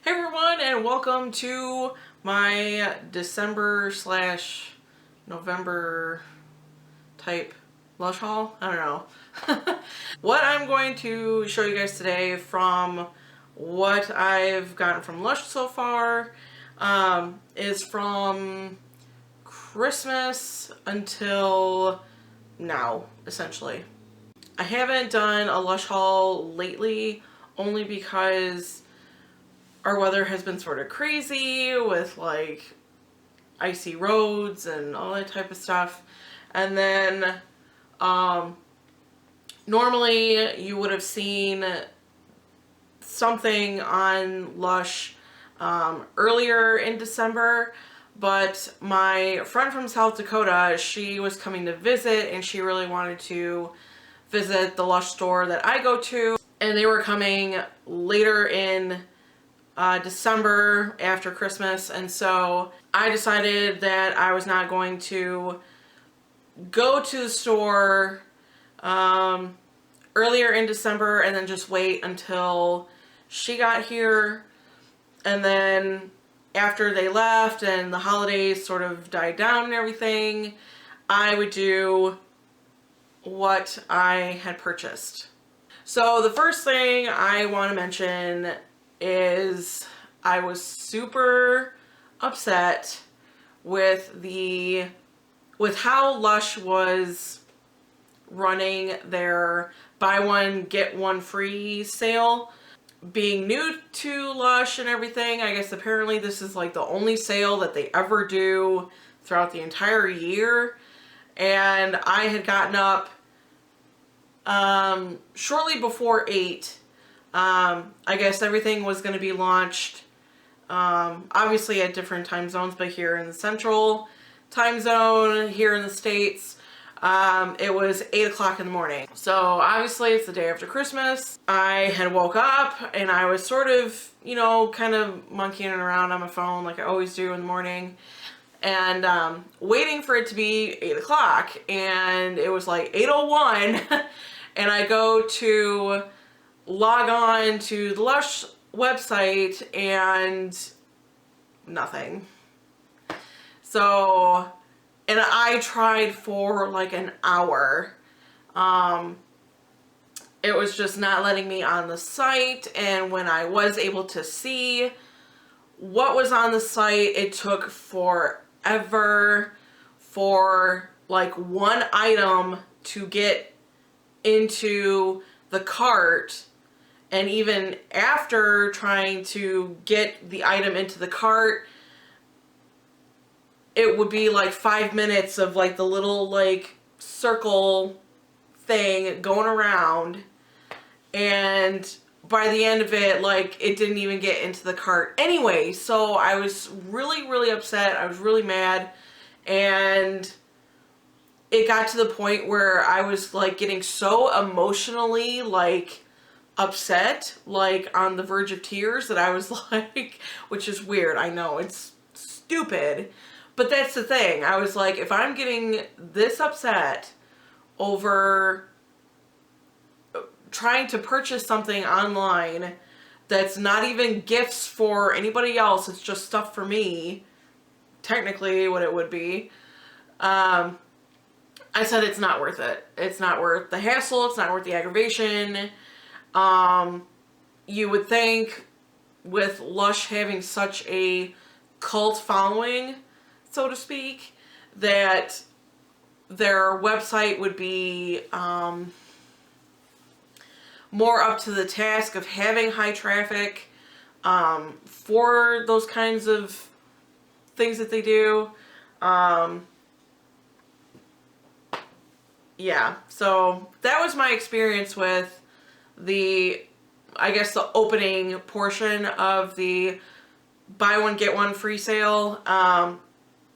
Hey everyone, and welcome to my December slash November type Lush haul. I don't know. What I'm going to show you guys today from what I've gotten from Lush so far is from Christmas until now, essentially. I haven't done a Lush haul lately only because our weather has been sort of crazy with like icy roads and all that type of stuff. And then normally you would have seen something on Lush earlier in December, but my friend from South Dakota, she was coming to visit and she really wanted to visit the Lush store that I go to, and they were coming later in December after Christmas, and so I decided that I was not going to go to the store earlier in December and then just wait until she got here, and then after they left and the holidays sort of died down and everything, I would do what I had purchased. So the first thing I want to mention is I was super upset with how Lush was running their buy one get one free sale. Being new to Lush and everything, I guess apparently this is like the only sale that they ever do throughout the entire year, and I had gotten up shortly before 8. I guess everything was going to be launched, obviously at different time zones, but here in the central time zone, here in the States, it was 8 o'clock in the morning. So obviously it's the day after Christmas. I had woke up and I was sort of, kind of monkeying around on my phone like I always do in the morning, and waiting for it to be 8 o'clock, and it was like 8:01 and I go to log on to the Lush website and nothing. So, and I tried for like an hour. It was just not letting me on the site, and when I was able to see what was on the site, it took forever for like one item to get into the cart. And even after trying to get the item into the cart, it would be like 5 minutes of like the little like circle thing going around. And by the end of it, like it didn't even get into the cart anyway. So I was really, really upset. I was really mad. And it got to the point where I was like getting so emotionally like upset, like on the verge of tears, that I was like, which is weird, I know, it's stupid, but that's the thing. I was like, if I'm getting this upset over trying to purchase something online that's not even gifts for anybody else, it's just stuff for me, technically what it would be, I said it's not worth it. It's not worth the hassle, it's not worth the aggravation. You would think with Lush having such a cult following, so to speak, that their website would be more up to the task of having high traffic for those kinds of things that they do. Yeah, so that was my experience with I guess the opening portion of the buy one get one free sale.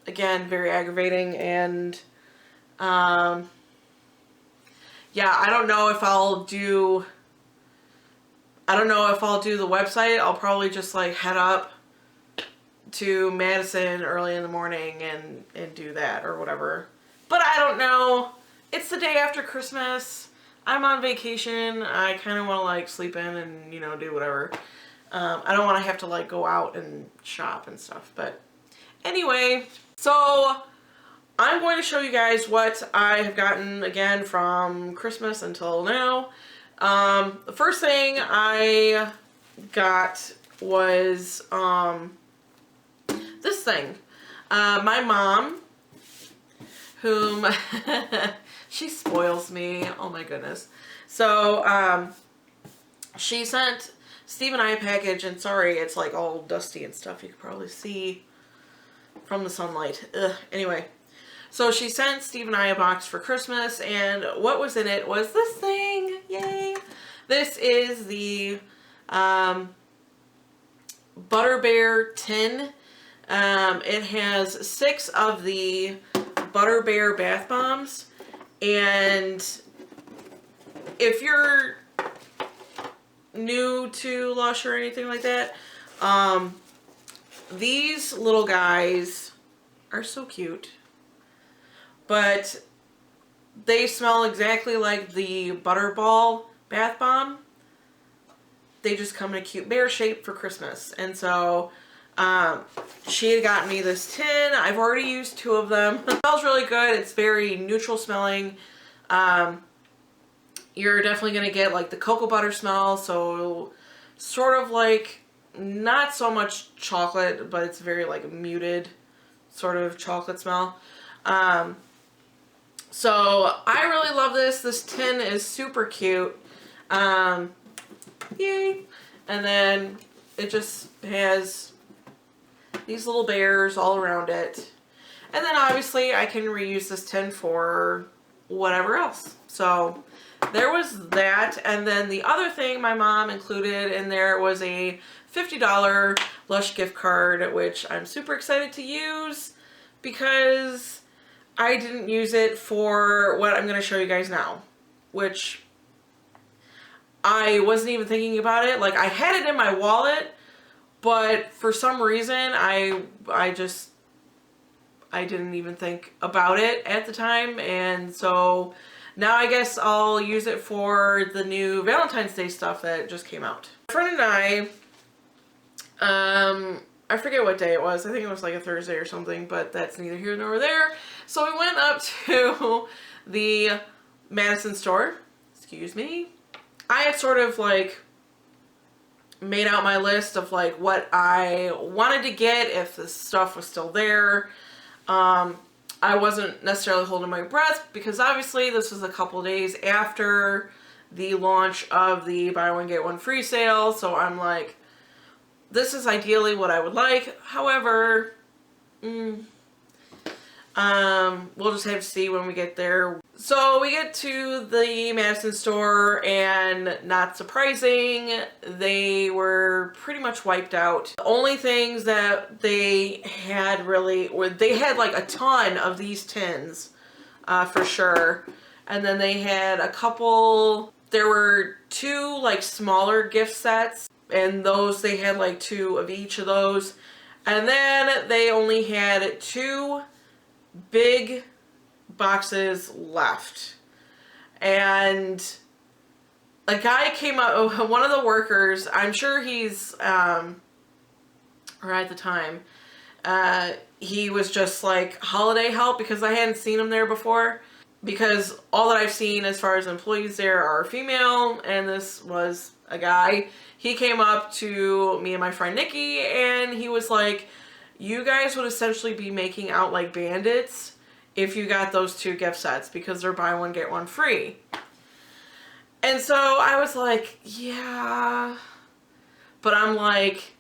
Again, very aggravating, and yeah, I don't know if I'll do the website. I'll probably just like head up to Madison early in the morning and do that or whatever. But I don't know. It's the day after Christmas. I'm on vacation. I kind of want to like sleep in and, do whatever. I don't want to have to like go out and shop and stuff. But anyway, so I'm going to show you guys what I have gotten again from Christmas until now. The first thing I got was this thing. My mom, whom she spoils me. Oh my goodness. So she sent Steve and I a package, and sorry, it's like all dusty and stuff. You can probably see from the sunlight. Ugh. Anyway, so she sent Steve and I a box for Christmas, and what was in it was this thing. Yay! This is the Butter Bear tin. It has 6 of the Butter Bear bath bombs, and if you're new to Lush or anything like that, these little guys are so cute, but they smell exactly like the Butterball bath bomb. They just come in a cute bear shape for Christmas. And so she had gotten me this tin. I've already used 2 of them. It smells really good. It's very neutral smelling. You're definitely going to get like the cocoa butter smell, so sort of like not so much chocolate, but it's very like muted sort of chocolate smell. So I really love this. This tin is super cute. Yay! And then it just has these little bears all around it. And then obviously I can reuse this tin for whatever else. So there was that. And then the other thing my mom included in there was a $50 Lush gift card, which I'm super excited to use because I didn't use it for what I'm going to show you guys now, which I wasn't even thinking about it. Like, I had it in my wallet, but for some reason I didn't even think about it at the time. And so now I guess I'll use it for the new Valentine's Day stuff that just came out. My friend and I forget what day it was. I think it was like a Thursday or something, but that's neither here nor there. So we went up to the Madison store. Excuse me. I had sort of like made out my list of like what I wanted to get if the stuff was still there. I wasn't necessarily holding my breath because obviously this was a couple days after the launch of the buy one get one free sale. So I'm like, this is ideally what I would like. However, we'll just have to see when we get there. So we get to the Madison store, and not surprising, they were pretty much wiped out. The only things that they had really, or they had like a ton of these tins for sure. And then they had a couple, there were 2 like smaller gift sets, and those, they had like 2 of each of those. And then they only had 2 big boxes left. And a guy came up, one of the workers, I'm sure he's, or at the time, he was just like holiday help because I hadn't seen him there before. Because all that I've seen as far as employees there are female, and this was a guy. He came up to me and my friend Nikki, and he was like, you guys would essentially be making out like bandits if you got those 2 gift sets because they're buy one get one free. And so I was like, yeah, but I'm like,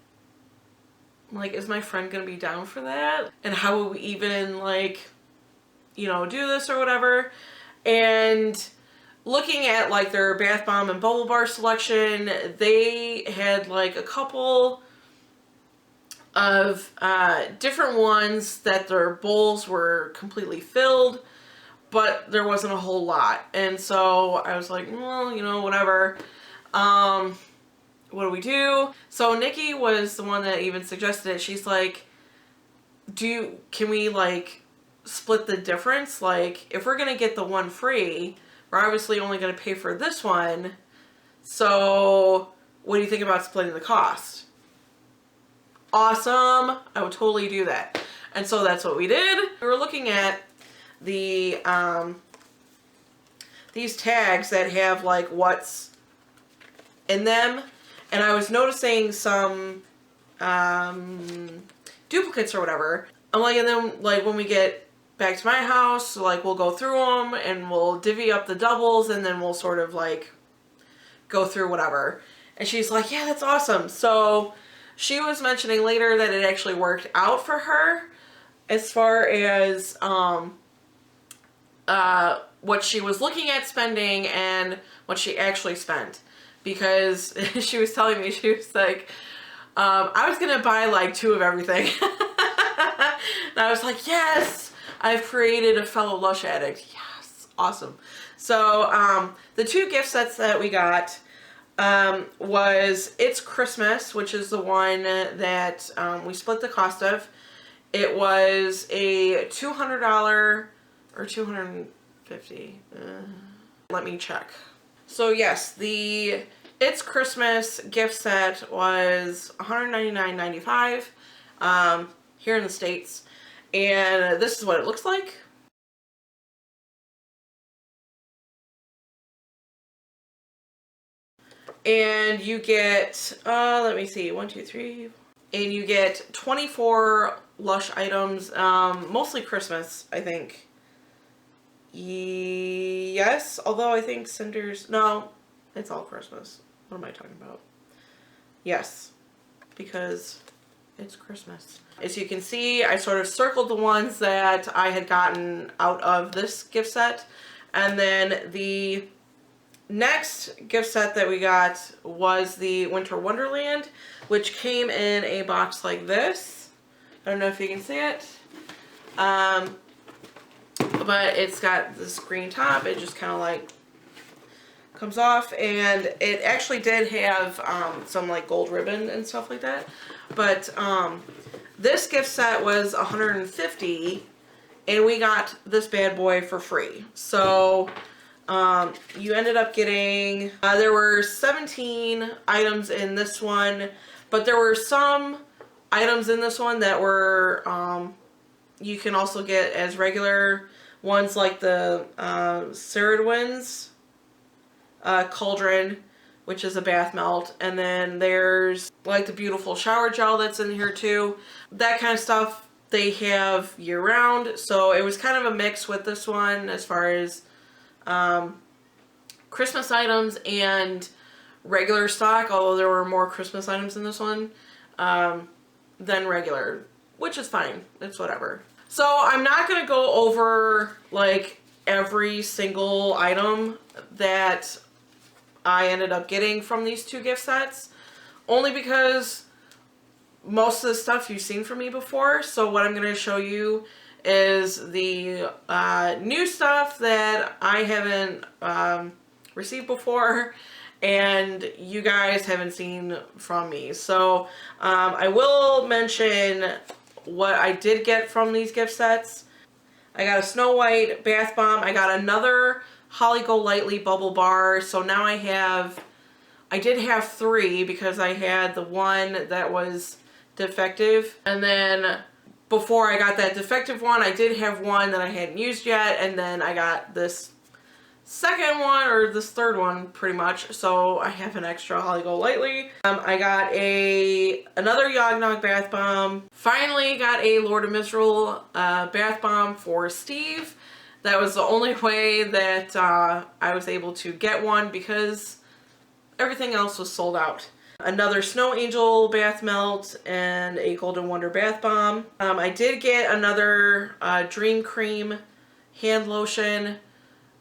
is my friend gonna be down for that? And how would we even like, you know, do this or whatever? And looking at like their bath bomb and bubble bar selection, they had like a couple of different ones that their bowls were completely filled, but there wasn't a whole lot. And so I was like, well, you know, whatever. What do we do? So Nikki was the one that even suggested it. She's like, can we like split the difference? Like, if we're gonna get the one free, we're obviously only gonna pay for this one. So what do you think about splitting the cost? Awesome. I would totally do that. And so that's what we did. We were looking at the these tags that have like what's in them, and I was noticing some duplicates or whatever. I'm like, and then like when we get back to my house, like we'll go through them and we'll divvy up the doubles, and then we'll sort of like go through whatever. And she's like, yeah, that's awesome. So she was mentioning later that it actually worked out for her as far as what she was looking at spending and what she actually spent. Because she was telling me, she was like, I was gonna buy like 2 of everything. And I was like, yes, I've created a fellow Lush addict. Yes, awesome. So the 2 gift sets that we got was It's Christmas, which is the one that we split the cost of. It was a $200 or $250. Let me check. So yes, the It's Christmas gift set was $199.95 here in the States. And this is what it looks like. And you get, let me see, 1, 2, 3, and you get 24 Lush items, mostly Christmas, I think. Yes, although I think Cinders, no, it's all Christmas. What am I talking about? Yes, because it's Christmas. As you can see, I sort of circled the ones that I had gotten out of this gift set, and then the next gift set that we got was the Winter Wonderland, which came in a box like this. I don't know if you can see it. But it's got this green top. It just kind of like comes off, and it actually did have some like gold ribbon and stuff like that. But this gift set was $150, and we got this bad boy for free. So you ended up getting, there were 17 items in this one, but there were some items in this one that were, you can also get as regular ones, like the Ceridwen's Cauldron, which is a bath melt, and then there's like the beautiful shower gel that's in here too. That kind of stuff they have year round, so it was kind of a mix with this one as far as Christmas items and regular stock, although there were more Christmas items in this one than regular, which is fine. It's whatever. So I'm not going to go over like every single item that I ended up getting from these 2 gift sets, only because most of the stuff you've seen from me before. So what I'm going to show you is the new stuff that I haven't received before and you guys haven't seen from me. So I will mention what I did get from these gift sets. I got a Snow White bath bomb. I got another Holly Go Lightly bubble bar. So now I did have 3 because I had the one that was defective. And then before I got that defective one, I did have one that I hadn't used yet. And then I got this second one, or this third one pretty much. So I have an extra Holly Go Lightly. I got another Yognog bath bomb. Finally got a Lord of Misrule bath bomb for Steve. That was the only way that I was able to get one because everything else was sold out. Another Snow Angel bath melt and a Golden Wonder bath bomb. I did get another Dream Cream hand lotion.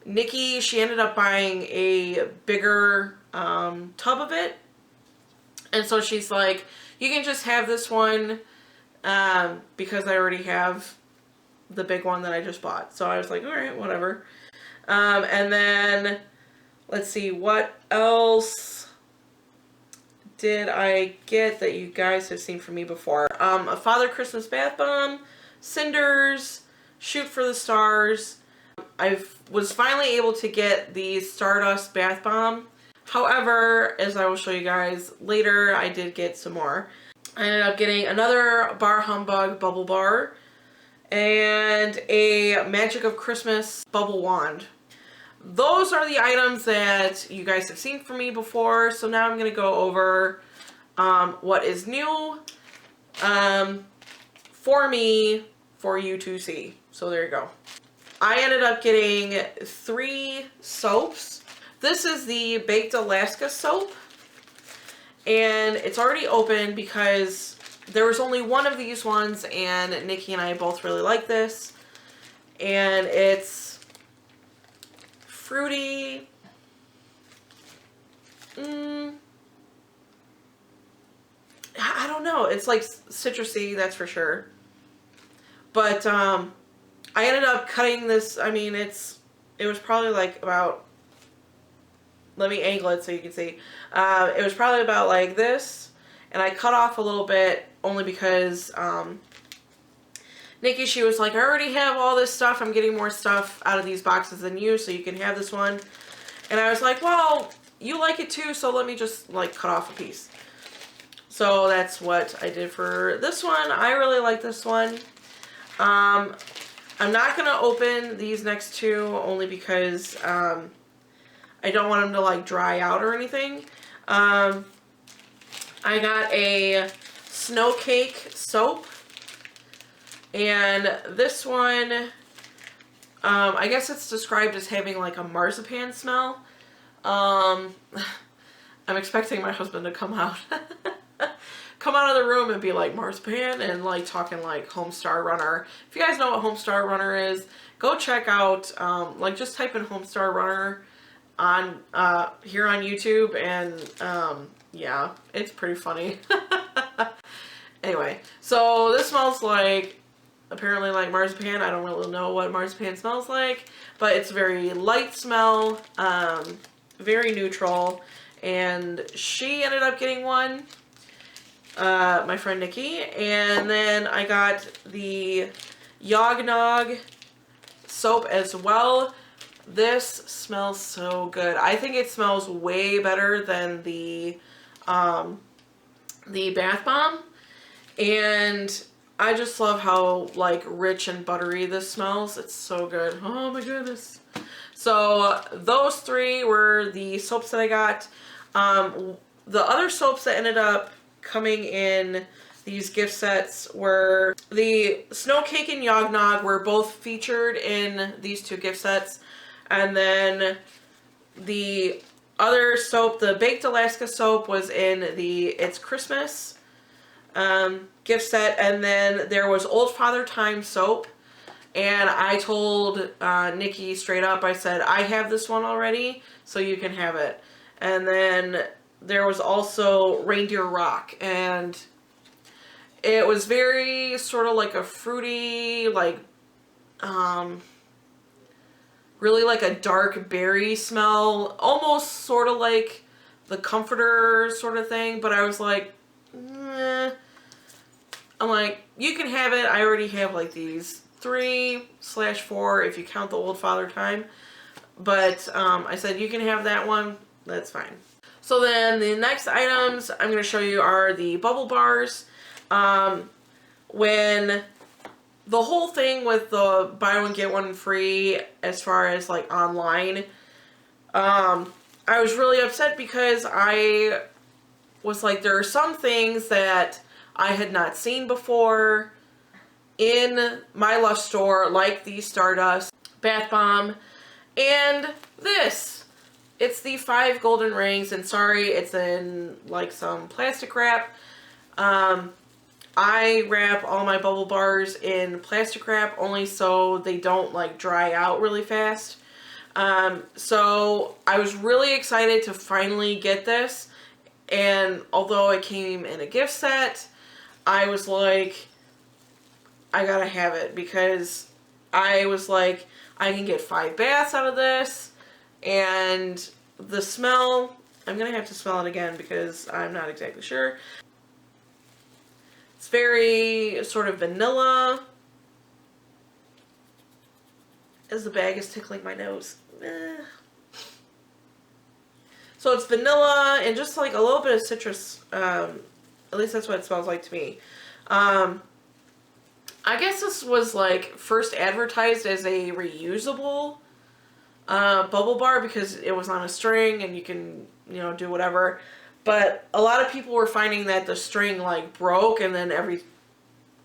Nikki, she ended up buying a bigger tub of it. And so she's like, you can just have this one because I already have the big one that I just bought. So I was like, all right, whatever. And then, let's see, what else did I get that you guys have seen from me before? A Father Christmas bath bomb, Cinders, Shoot for the Stars. I was finally able to get the Stardust bath bomb However, as I will show you guys later, I did get some more. I ended up getting another Bar Humbug bubble bar and a Magic of Christmas bubble wand. Those are the items that you guys have seen from me before, so now I'm going to go over what is new for me for you to see. So there you go. I ended up getting 3 soaps. This is the Baked Alaska soap, and it's already open because there was only one of these ones, and Nikki and I both really like this. And it's fruity. I don't know. It's like citrusy, that's for sure. But I ended up cutting this. I mean, it was probably like about, let me angle it so you can see. It was probably about like this, and I cut off a little bit only because Nikki, she was like, I already have all this stuff. I'm getting more stuff out of these boxes than you, so you can have this one. And I was like, well, you like it too, so let me just like cut off a piece. So that's what I did for this one. I really like this one. I'm not going to open these next 2 only because I don't want them to like dry out or anything. I got a snow cake soap. And this one, I guess it's described as having like a marzipan smell. I'm expecting my husband to come out. Come out of the room and be like, marzipan, and like talking like Homestar Runner. If you guys know what Homestar Runner is, go check out, like just type in Homestar Runner on here on YouTube, and yeah, it's pretty funny. Anyway, so this smells like, apparently like marzipan. I don't really know what marzipan smells like, but it's a very light smell, very neutral, and she ended up getting one, my friend Nikki. And then I got the Yognog soap as well. This smells so good. I think it smells way better than the bath bomb, and I just love how like rich and buttery this smells. It's so good. Oh my goodness. So those 3 were the soaps that I got. The other soaps that ended up coming in these gift sets were the Snow Cake and Yognog, were both featured in these 2 gift sets. And then the other soap, the Baked Alaska soap, was in the It's Christmas gift set. And then there was Old Father Time soap, and I told Nikki straight up, I said, I have this one already, so you can have it. And then there was also Reindeer Rock, and it was very sort of like a fruity, like really like a dark berry smell, almost sort of like the comforter sort of thing. But I was like, I'm like, you can have it. I already have like these 3/4 if you count the Old Father Time. But I said, you can have that one. That's fine. So then the next items I'm going to show you are the bubble bars. When the whole thing with the buy one get one free as far as like online, I was really upset because I was like, there are some things that I had not seen before in my Lush store, like the Stardust Bath Bomb, and this. It's the 5 golden rings, and sorry, it's in like some plastic wrap. I wrap all my bubble bars in plastic wrap only so they don't like dry out really fast. So I was really excited to finally get this, and although it came in a gift set, I was like, I gotta have it, because I was like, I can get 5 baths out of this, and the smell, I'm gonna have to smell it again because I'm not exactly sure. It's very sort of vanilla. As the bag is tickling my nose. So it's vanilla and just like a little bit of citrus. At least that's what it smells like to me. I guess this was like first advertised as a reusable bubble bar because it was on a string and you can, you know, do whatever. But a lot of people were finding that the string like broke and then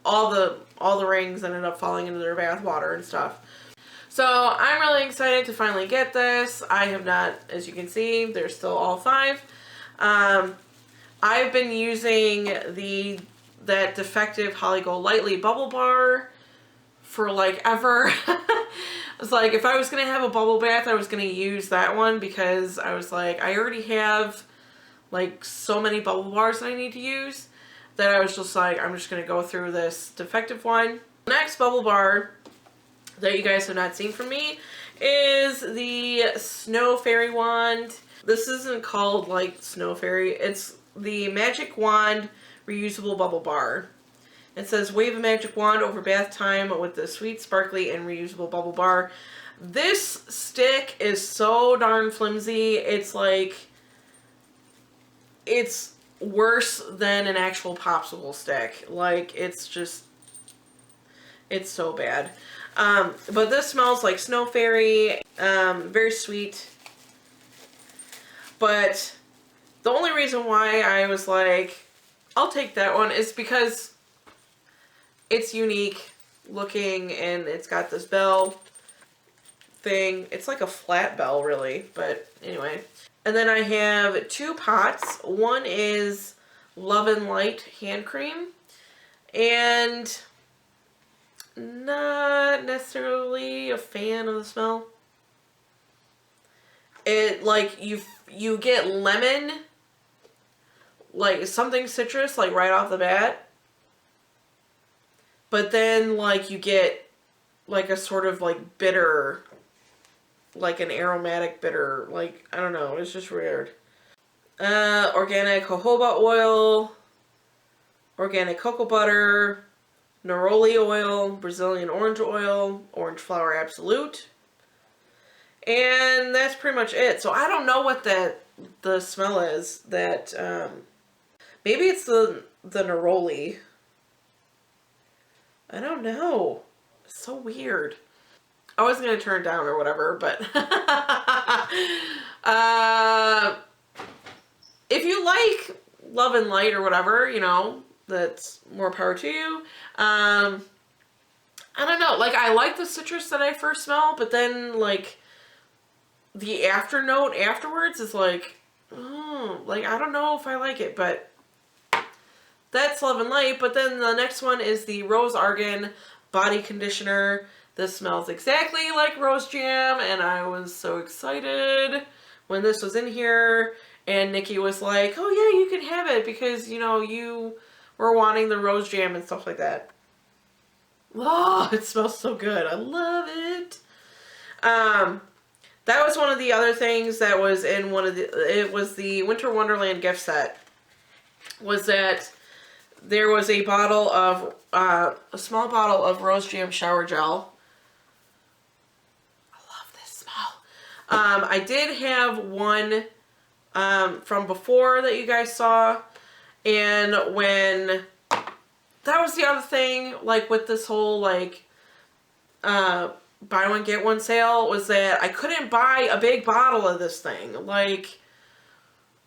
all the rings ended up falling into their bath water and stuff. So I'm really excited to finally get this. I have not, as you can see, there's still all 5. I've been using that defective Holly Go Lightly bubble bar for like ever. I was like, if I was going to have a bubble bath, I was going to use that one because I was like, I already have like so many bubble bars that I need to use that I was just like, I'm just going to go through this defective one. The next bubble bar that you guys have not seen from me is the Snow Fairy wand. This isn't called like Snow Fairy. It's the Magic Wand reusable bubble bar. It says wave a magic wand over bath time with the sweet, sparkly, and reusable bubble bar. This stick is so darn flimsy. It's like, it's worse than an actual popsicle stick. Like, it's just, it's so bad. But this smells like Snow Fairy, very sweet. But the only reason why I was like, I'll take that one is because it's unique looking and it's got this bell thing. It's like a flat bell really, but anyway. And then I have 2 pots. One is Love and Light hand cream and not necessarily a fan of the smell. It like you get lemon, like something citrus like right off the bat. But then like you get like a sort of like bitter, like an aromatic bitter, like I don't know, it's just weird. Organic jojoba oil, organic cocoa butter, neroli oil, Brazilian orange oil, orange flower absolute. And that's pretty much it. So I don't know what the smell is. That maybe it's the neroli. I don't know. It's so weird. I was gonna turn it down or whatever, but if you like Love and Light or whatever, you know, that's more power to you. I don't know. Like, I like the citrus that I first smell, but then, like, the after note afterwards is like, like, I don't know if I like it, but that's Love and Light. But then the next one is the Rose Argan Body Conditioner. This smells exactly like Rose Jam, and I was so excited when this was in here. And Nikki was like, oh yeah, you can have it because, you know, you were wanting the Rose Jam and stuff like that. Oh, it smells so good. I love it. That was one of the other things that was in one of it was the Winter Wonderland gift set. Was that there was a bottle of, a small bottle of Rose Jam shower gel. I love this smell. I did have one from before that you guys saw, and when that was the other thing, like with this whole like buy one get one sale, was that I couldn't buy a big bottle of this thing. Like,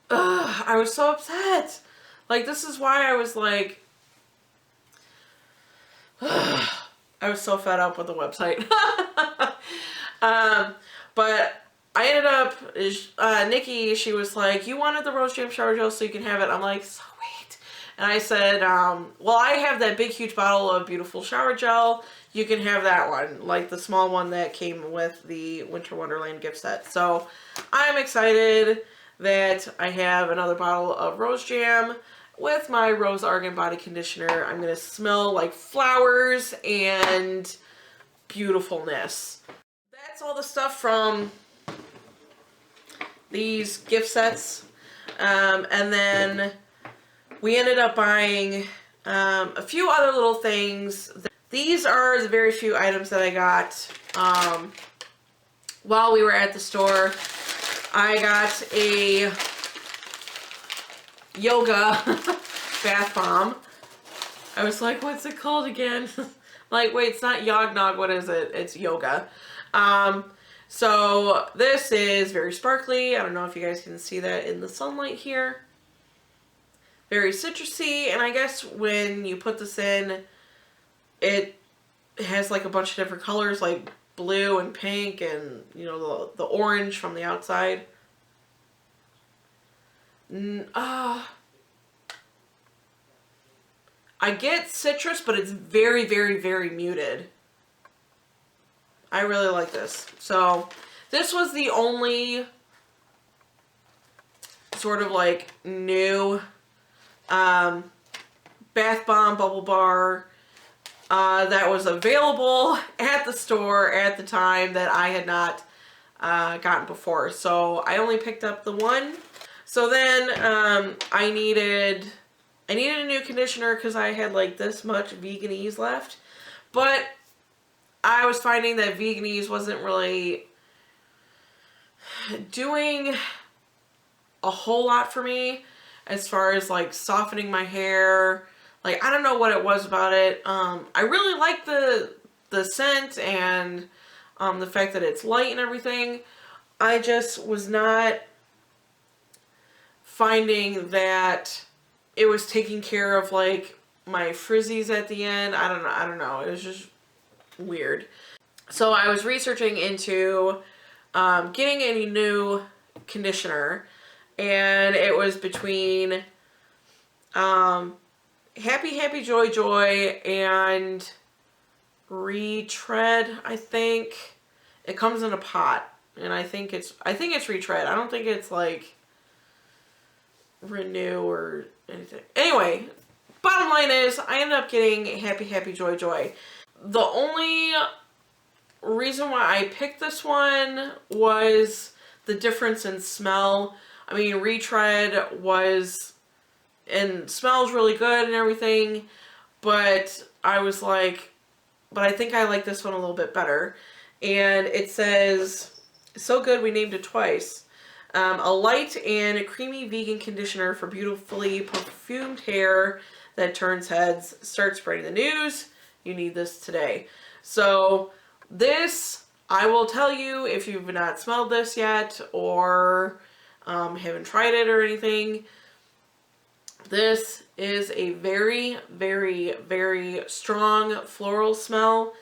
I was so upset. Like, this is why I was like, I was so fed up with the website. But I ended up, Nikki, she was like, you wanted the Rose Jam shower gel so you can have it. I'm like, sweet. And I said, well, I have that big, huge bottle of beautiful shower gel. You can have that one, like the small one that came with the Winter Wonderland gift set. So I'm excited that I have another bottle of Rose Jam with my Rose Argan Body Conditioner. I'm going to smell like flowers and beautifulness. That's all the stuff from these gift sets. And then we ended up buying a few other little things. These are the very few items that I got while we were at the store. I got a yoga bath bomb. I was like, what's it called again? Like, wait, it's not Yognog, what is it? It's yoga. So this is very sparkly. I don't know if you guys can see that in the sunlight here. Very citrusy, and I guess when you put this in, it has like a bunch of different colors, like blue and pink and, you know, the orange from the outside. I get citrus, but it's very, very, very muted. I really like this. So this was the only sort of like new bath bomb bubble bar that was available at the store at the time that I had not gotten before. So I only picked up the one. So then I needed a new conditioner because I had like this much Veganese left. But I was finding that Veganese wasn't really doing a whole lot for me as far as like softening my hair. Like, I don't know what it was about it. I really like the scent and the fact that it's light and everything. I just was not finding that it was taking care of like my frizzies at the end. I don't know. It was just weird. So I was researching into getting a new conditioner, and it was between Happy Joy Joy and Retread. I think it comes in a pot, and I think it's Retread. I don't think it's like Renew or anything. Anyway, bottom line is I ended up getting Happy Joy Joy. The only reason why I picked this one was the difference in smell. I mean, Retread was, and smells really good and everything, but I was like, but I think I like this one a little bit better. And it says, so good we named it twice. A light and creamy vegan conditioner for beautifully perfumed hair that turns heads. Start spreading the news. You need this today. So this, I will tell you, if you've not smelled this yet or haven't tried it or anything, this is a very, very, very strong floral smell.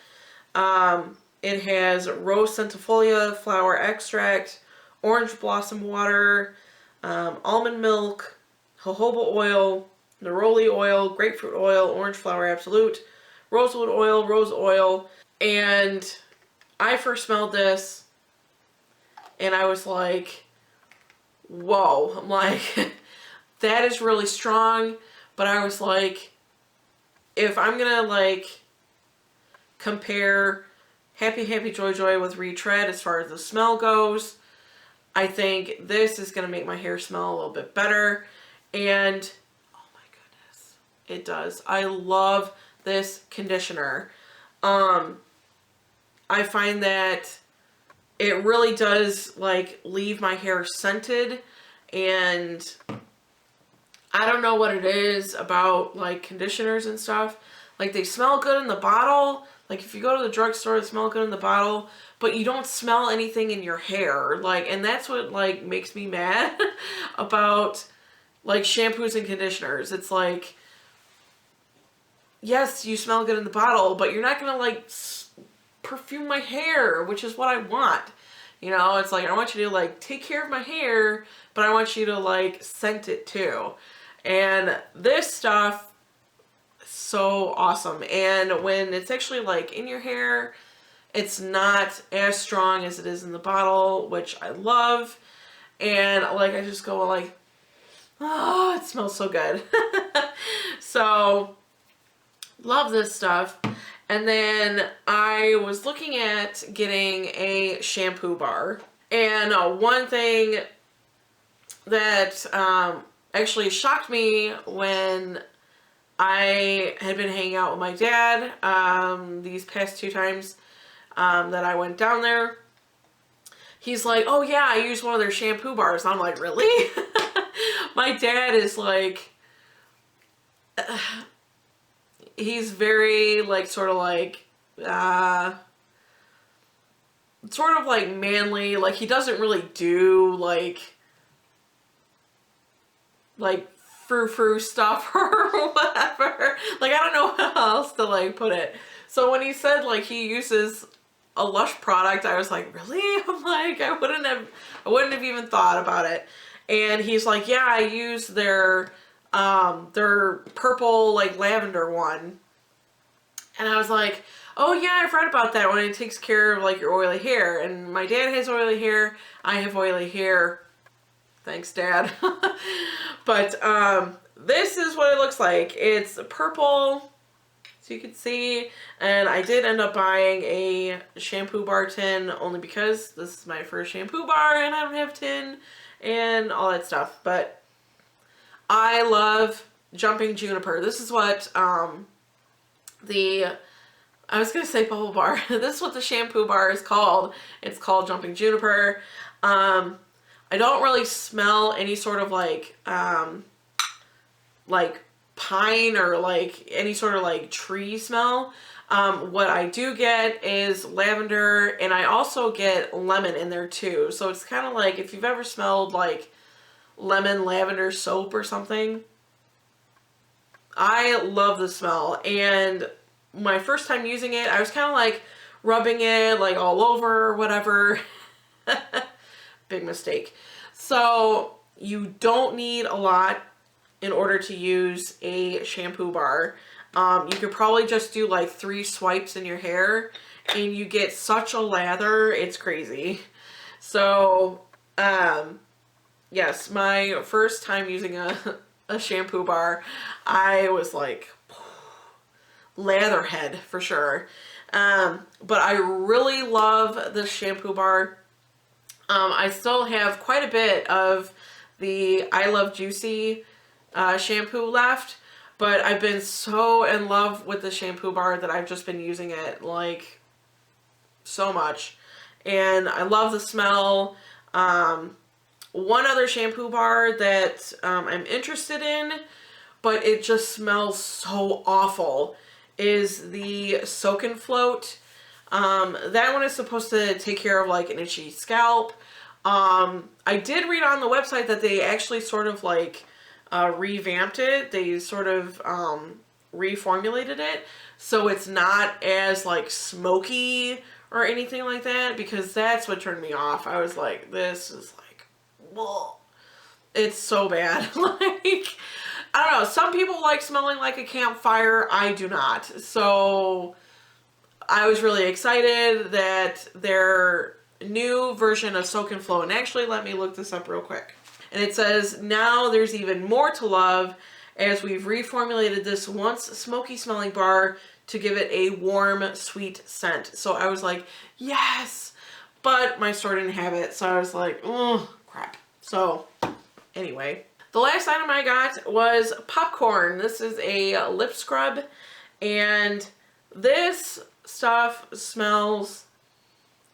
It has rose centifolia, flower extract, orange blossom water, almond milk, jojoba oil, neroli oil, grapefruit oil, orange flower absolute, rosewood oil, rose oil. And I first smelled this and I was like, whoa. I'm like, that is really strong. But I was like, if I'm gonna like compare Happy Joy Joy with Retread as far as the smell goes, I think this is gonna make my hair smell a little bit better. And oh my goodness, it does. I love this conditioner. I find that it really does like leave my hair scented, and I don't know what it is about like conditioners and stuff. Like, they smell good in the bottle. Like, if you go to the drugstore, they smell good in the bottle, but you don't smell anything in your hair. Like, and that's what like makes me mad about like shampoos and conditioners. It's like, yes, you smell good in the bottle, but you're not gonna like perfume my hair, which is what I want. You know, it's like, I want you to like take care of my hair, but I want you to like scent it too. And this stuff, so awesome. And when it's actually like in your hair, it's not as strong as it is in the bottle, which I love. And like, I just go like, oh, it smells so good. So love this stuff. And then I was looking at getting a shampoo bar. And one thing that actually shocked me when I had been hanging out with my dad these past 2 times that I went down there, he's like, oh yeah, I use one of their shampoo bars. I'm like, really? My dad is like, he's very like, sort of like manly. Like, he doesn't really do like frou-frou stuff or whatever. Like, I don't know how else to like put it. So when he said like he uses a Lush product, I was like, really? I'm like, I wouldn't have even thought about it. And he's like, yeah, I use their purple like lavender one. And I was like, oh yeah, I've read about that one. It takes care of like your oily hair. And my dad has oily hair. I have oily hair. Thanks, Dad. But this is what it looks like. It's purple, so you can see. And I did end up buying a shampoo bar tin only because this is my first shampoo bar and I don't have tin and all that stuff. But I love Jumping Juniper. This is what I was going to say bubble bar. This is what the shampoo bar is called. It's called Jumping Juniper. I don't really smell any sort of like pine or like any sort of like tree smell. What I do get is lavender, and I also get lemon in there too. So it's kind of like if you've ever smelled like lemon lavender soap or something. I love the smell, and my first time using it, I was kind of like rubbing it like all over or whatever. Big mistake. So you don't need a lot in order to use a shampoo bar. You could probably just do like 3 swipes in your hair and you get such a lather, it's crazy. So yes, my first time using a shampoo bar, I was like latherhead for sure. But I really love this shampoo bar. I still have quite a bit of the I Love Juicy shampoo left, but I've been so in love with the shampoo bar that I've just been using it like so much. And I love the smell. One other shampoo bar that I'm interested in, but it just smells so awful, is the Soak and Float. That one is supposed to take care of like an itchy scalp. I did read on the website that they actually sort of like revamped it. They sort of reformulated it so it's not as like smoky or anything like that, because that's what turned me off. I was like, this is like, whoa, it's so bad. Like, I don't know, some people like smelling like a campfire. I do not. So I was really excited that their new version of Soak and Flow, and actually let me look this up real quick. And it says, now there's even more to love as we've reformulated this once smoky smelling bar to give it a warm, sweet scent. So I was like, yes, but my store didn't have it. So I was like, oh, crap. So anyway, the last item I got was popcorn. This is a lip scrub, and this stuff smells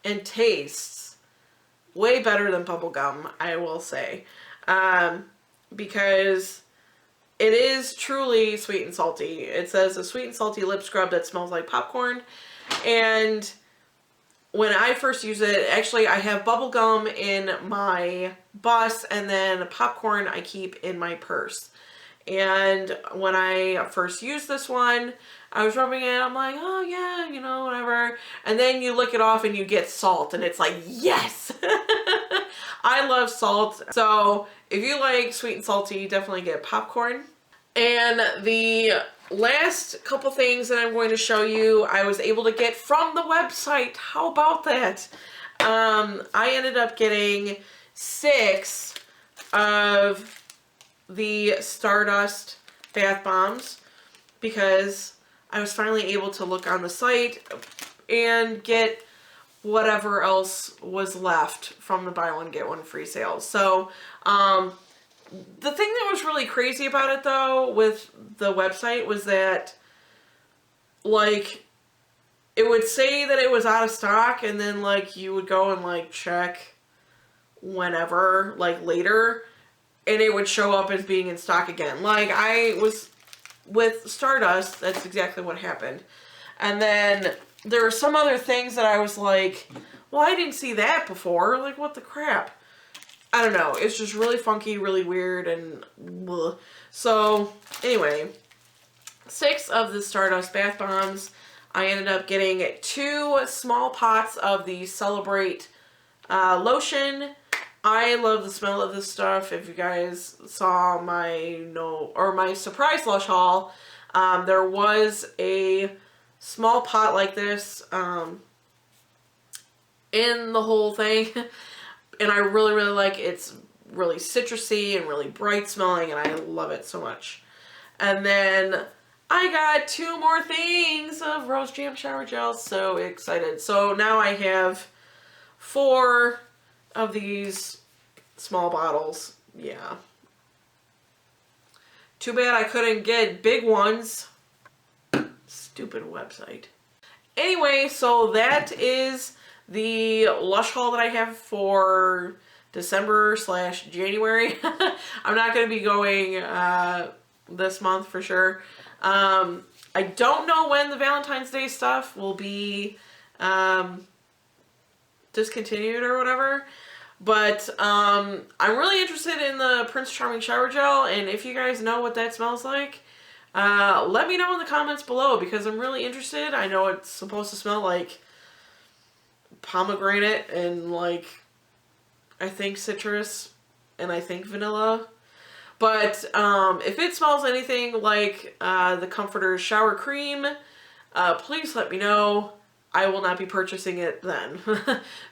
and tastes way better than bubble gum, I will say, because it is truly sweet and salty. It says a sweet and salty lip scrub that smells like popcorn. And when I first use it, actually I have bubble gum in my bus, and then popcorn I keep in my purse. And when I first used this one, I was rubbing it, I'm like, oh yeah, you know, whatever. And then you lick it off and you get salt, and it's like, yes! I love salt. So if you like sweet and salty, definitely get popcorn. And the last couple things that I'm going to show you, I was able to get from the website. How about that? I ended up getting 6 of the Stardust bath bombs because I was finally able to look on the site and get whatever else was left from the buy one get one free sale. So the thing that was really crazy about it though with the website was that like it would say that it was out of stock, and then like you would go and like check whenever, like later, and it would show up as being in stock again. Like I was with Stardust, that's exactly what happened. And then there were some other things that I was like, well, I didn't see that before. Like, what the crap? I don't know. It's just really funky, really weird, and bleh. So, anyway, 6 of the Stardust bath bombs. I ended up getting 2 small pots of the Celebrate lotion. I love the smell of this stuff. If you guys saw my my surprise Lush haul, there was a small pot like this in the whole thing, and I really, really like it. It's really citrusy and really bright smelling, and I love it so much. And then I got 2 more things of Rose Jam Shower Gel. So excited. So now I have 4 of these small bottles. Yeah. Too bad I couldn't get big ones. Stupid website. Anyway, so that is the Lush haul that I have for December/January. I'm not going to be going this month for sure. I don't know when the Valentine's Day stuff will be discontinued or whatever. But I'm really interested in the Prince Charming Shower Gel, and if you guys know what that smells like, let me know in the comments below, because I'm really interested. I know it's supposed to smell like pomegranate and like, I think citrus and I think vanilla. But if it smells anything like the Comforter's shower cream, please let me know. I will not be purchasing it then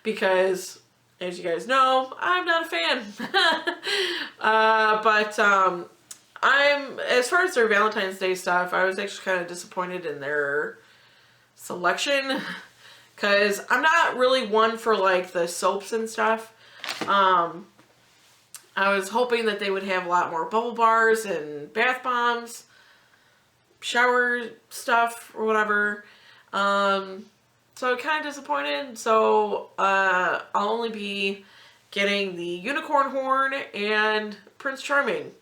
because, as you guys know, I'm not a fan. As far as their Valentine's Day stuff, I was actually kind of disappointed in their selection, because I'm not really one for like the soaps and stuff. I was hoping that they would have a lot more bubble bars and bath bombs, shower stuff or whatever. So kind of disappointed. So I'll only be getting the unicorn horn and Prince Charming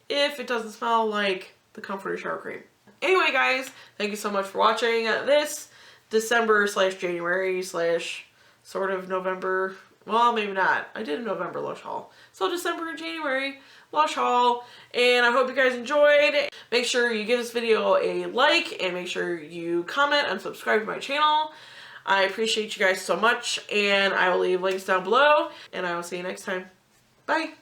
if it doesn't smell like the Comforter shower cream. Anyway, guys, thank you so much for watching this December/January/ sort of November. Well, maybe not. I did a November Lush haul. So December and January Lush haul. And I hope you guys enjoyed. Make sure you give this video a like, and make sure you comment and subscribe to my channel. I appreciate you guys so much, and I will leave links down below, and I will see you next time. Bye!